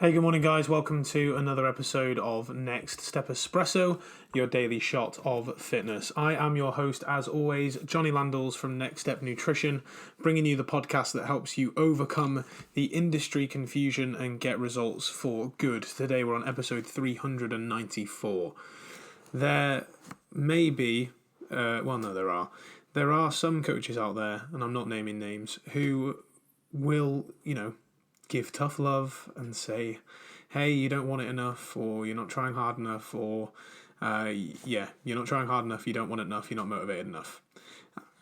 Hey, good morning, guys. Welcome to another episode of Next Step Espresso, your daily shot of fitness. I am your host, as always, Johnny Landals from Next Step Nutrition, bringing you the podcast that helps you overcome the industry confusion and get results for good. Today, we're on episode 394. There may be, there are some coaches out there, and I'm not naming names, who will, give tough love and say, hey, you don't want it enough, or you're not trying hard enough, or you're not trying hard enough, you don't want it enough, you're not motivated enough.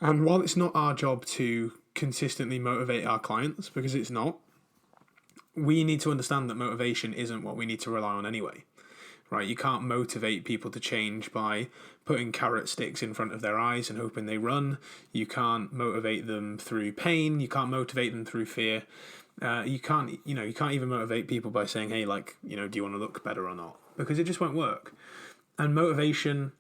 And while it's not our job to consistently motivate our clients, because it's not, we need to understand that motivation isn't what we need to rely on anyway. Right? You can't motivate people to change by putting carrot sticks in front of their eyes and hoping they run. You can't motivate them through pain. You can't motivate them through fear. You can't even motivate people by saying, hey, do you want to look better or not? Because it just won't work. And motivation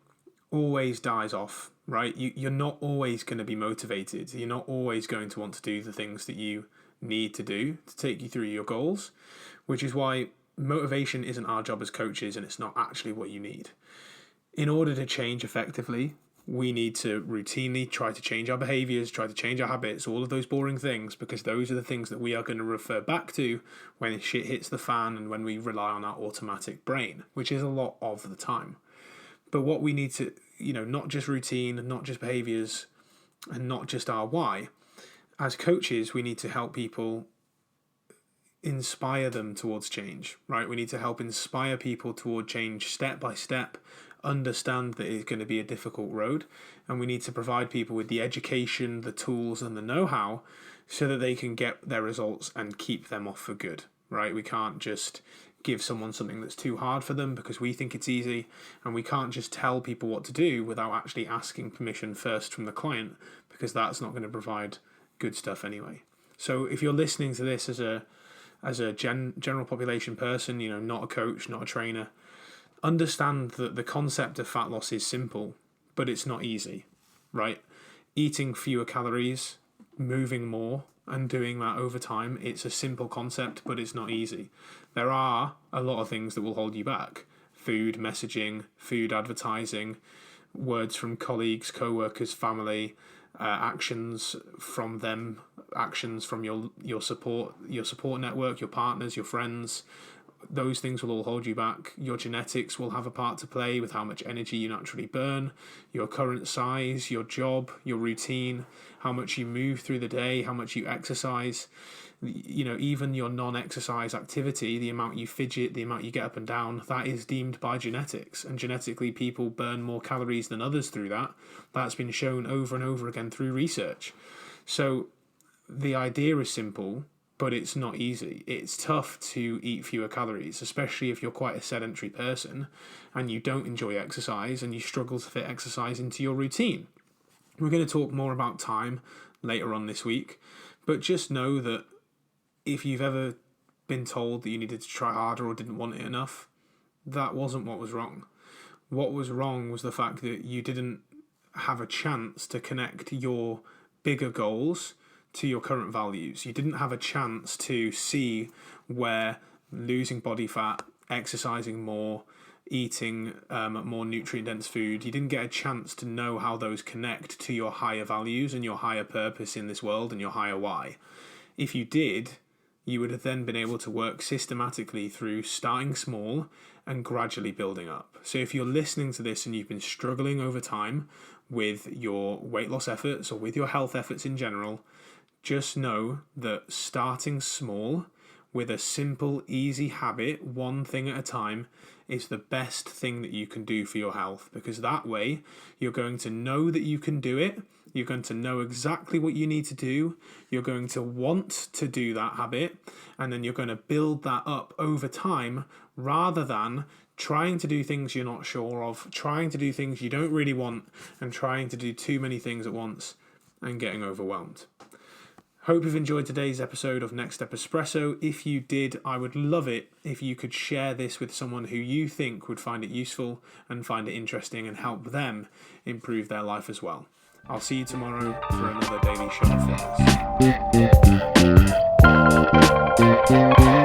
always dies off, right? You're not always going to be motivated. You're not always going to want to do the things that you need to do to take you through your goals, which is why motivation isn't our job as coaches, and it's not actually what you need. In order to change effectively, we need to routinely try to change our behaviors, try to change our habits, all of those boring things, because those are the things that we are going to refer back to when shit hits the fan and when we rely on our automatic brain, which is a lot of the time. But what we need to, not just routine, not just behaviors, and not just our why. As coaches, we need to help people inspire them towards change, right? We need to help inspire people toward change step by step, understand that it's going to be a difficult road, and we need to provide people with the education, the tools, and the know-how so that they can get their results and keep them off for good, right? We can't just give someone something that's too hard for them because we think it's easy, and we can't just tell people what to do without actually asking permission first from the client, because that's not going to provide good stuff anyway. So if you're listening to this as a general population person, not a coach, not a trainer, understand that the concept of fat loss is simple, but it's not easy, right? Eating fewer calories, moving more, and doing that over time, it's a simple concept, but it's not easy. There are a lot of things that will hold you back. Food messaging, food advertising, words from colleagues, co-workers, family, actions from them, actions from your support network, your partners, your friends. Those things will all hold you back. Your genetics will have a part to play with how much energy you naturally burn, your current size, your job, your routine, how much you move through the day, how much you exercise, even your non-exercise activity, the amount you fidget, the amount you get up and down, that is deemed by genetics. And genetically, people burn more calories than others through that. That's been shown over and over again through research. So the idea is simple, but it's not easy. It's tough to eat fewer calories, especially if you're quite a sedentary person and you don't enjoy exercise and you struggle to fit exercise into your routine. We're going to talk more about time later on this week, but just know that if you've ever been told that you needed to try harder or didn't want it enough, that wasn't what was wrong. What was wrong was the fact that you didn't have a chance to connect your bigger goals to your current values. You didn't have a chance to see where losing body fat, exercising more, eating more nutrient-dense food, you didn't get a chance to know how those connect to your higher values and your higher purpose in this world and your higher why. If you did, you would have then been able to work systematically through starting small and gradually building up. So if you're listening to this and you've been struggling over time with your weight loss efforts or with your health efforts in general, just know that starting small with a simple, easy habit, one thing at a time, is the best thing that you can do for your health, because that way you're going to know that you can do it. You're going to know exactly what you need to do. You're going to want to do that habit, and then you're going to build that up over time rather than trying to do things you're not sure of, trying to do things you don't really want, and trying to do too many things at once and getting overwhelmed. Hope you've enjoyed today's episode of Next Step Espresso. If you did, I would love it if you could share this with someone who you think would find it useful and find it interesting and help them improve their life as well. I'll see you tomorrow for another daily shot of fitness.